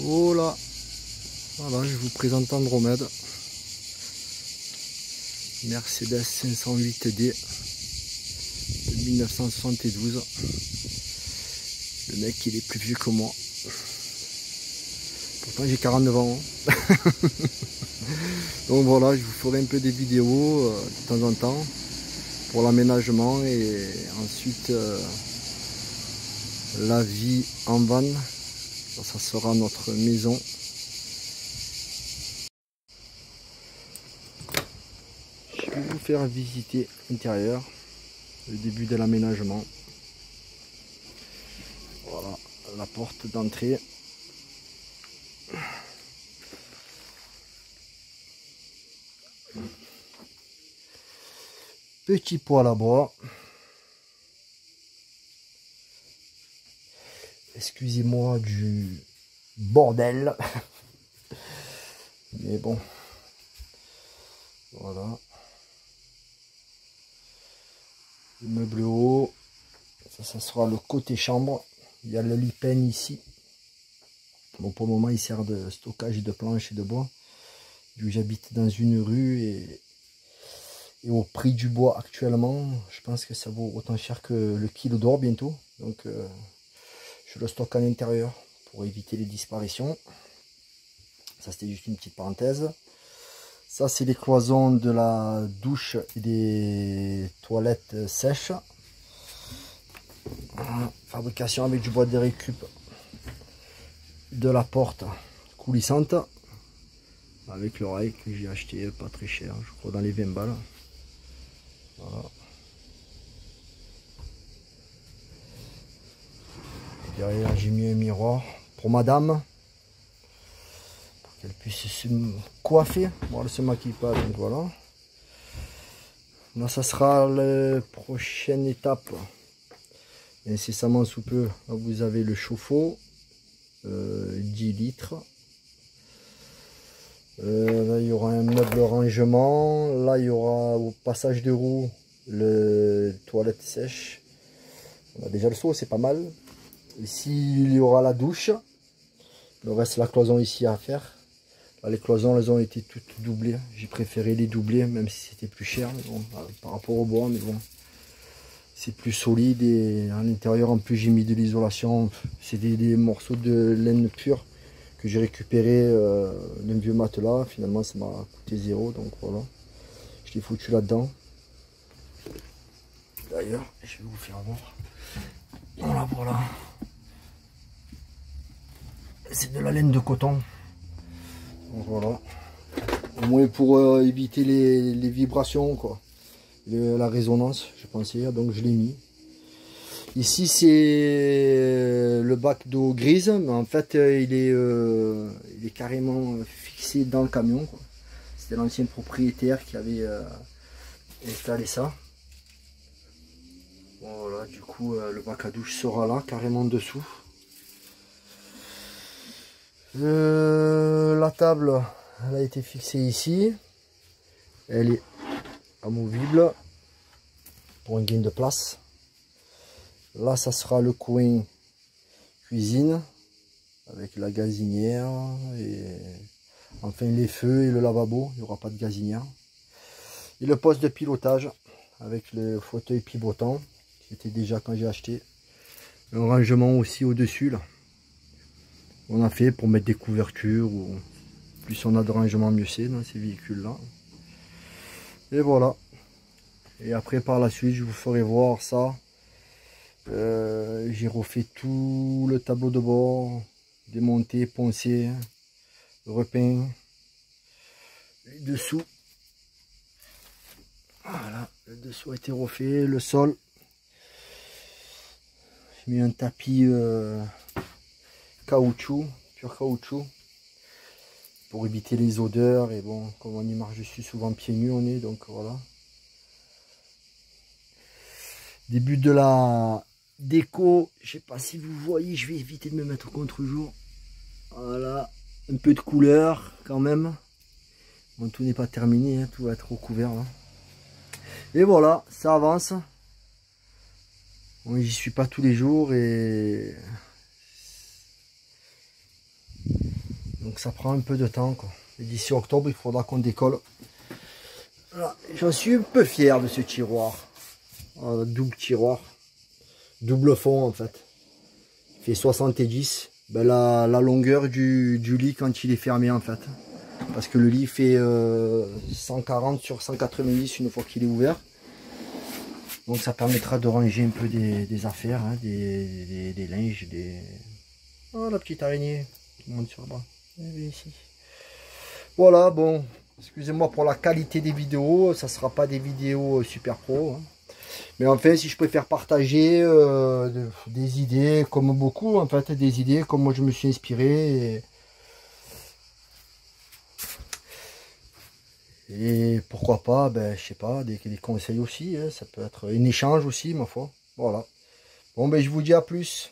Oh là, voilà, je vous présente Andromède. Mercedes 508D de 1972. Le mec, il est plus vieux que moi. Pourtant, j'ai 49 ans. Donc voilà, je vous ferai un peu des vidéos de temps en temps pour l'aménagement et ensuite la vie en van. Ça sera notre maison. Je vais vous faire visiter l'intérieur, le début de l'aménagement. Voilà la porte d'entrée. Petit poêle à bois. Excusez-moi du bordel. Mais bon. Voilà. Le meuble haut. Ça sera le côté chambre. Il y a le lit peine ici. Bon, pour le moment, il sert de stockage de planches et de bois. Vu que j'habite dans une rue et au prix du bois actuellement, je pense que ça vaut autant cher que le kilo d'or bientôt. Donc, je le stocke à l'intérieur pour éviter les disparitions. Ça, c'était juste une petite parenthèse. Ça, c'est les cloisons de la douche et des toilettes sèches. Fabrication avec du bois de récup de la porte coulissante. Avec l'oreille que j'ai acheté pas très cher, je crois dans les 20 balles. Voilà. Derrière, j'ai mis un miroir pour madame. Pour qu'elle puisse se coiffer. Bon, elle se maquille pas, donc voilà. Là, ça sera la prochaine étape. Incessamment sous peu, là, vous avez le chauffe-eau. 10 litres. Là, il y aura un meuble rangement. Là, il y aura au passage de roue le toilette sèche. On a déjà le seau, c'est pas mal. Ici, il y aura la douche. Le reste, la cloison ici à faire. Là, les cloisons, elles ont été toutes doublées. J'ai préféré les doubler, même si c'était plus cher. Mais bon, par rapport au bois, mais bon, c'est plus solide. Et à l'intérieur, en plus, j'ai mis de l'isolation. C'est des morceaux de laine pure que j'ai récupéré d'un vieux matelas. Finalement, ça m'a coûté 0. Donc voilà, je l'ai foutu là-dedans. D'ailleurs, je vais vous faire voir. Voilà, voilà. C'est de la laine de coton. Donc voilà. Au moins pour éviter les vibrations, quoi. La résonance, je pensais, donc je l'ai mis. Ici, c'est le bac d'eau grise, mais en fait, il est carrément fixé dans le camion. C'était l'ancien propriétaire qui avait installé ça. Bon, voilà, du coup, le bac à douche sera là, carrément dessous. La table, elle a été fixée ici. Elle est amovible pour un gain de place. Là, ça sera le coin cuisine avec la gazinière et enfin les feux et le lavabo. Il n'y aura pas de gazinière. Et le poste de pilotage avec le fauteuil pivotant qui était déjà quand j'ai acheté. Un rangement aussi au-dessus là. On a fait pour mettre des couvertures. Ou plus on a de rangement, mieux c'est dans ces véhicules là. Et voilà. Et après par la suite je vous ferai voir ça. J'ai refait tout le tableau de bord, démonté, poncé, repeint, les dessous. Voilà, le dessous a été refait, le sol. J'ai mis un tapis caoutchouc, pur caoutchouc, pour éviter les odeurs. Et bon, comme on y marche dessus souvent pieds nus, on est donc voilà. Début de la déco, je sais pas si vous voyez, je vais éviter de me mettre au contre-jour. Voilà, un peu de couleur quand même. Bon, tout n'est pas terminé, hein, tout va être recouvert là. Et voilà, ça avance. Bon, j'y suis pas tous les jours et Donc ça prend un peu de temps, quoi. Et d'ici octobre, il faudra qu'on décolle. Voilà. J'en suis un peu fier de ce tiroir. Double tiroir. Double fond en fait. Il fait 70. Ben, la longueur du lit quand il est fermé en fait. Parce que le lit fait 140 sur 190 une fois qu'il est ouvert. Donc ça permettra de ranger un peu des affaires, hein, des linges, des... Oh la petite araignée qui monte sur le bras. Ici. Voilà, bon, excusez-moi pour la qualité des vidéos, ça sera pas des vidéos super pro. Hein. Mais enfin, si je préfère partager des idées, comme beaucoup, en fait, des idées, comme moi je me suis inspiré. Et pourquoi pas, ben, je sais pas, des conseils aussi, hein, ça peut être un échange aussi, ma foi. Voilà. Bon, ben, je vous dis à plus.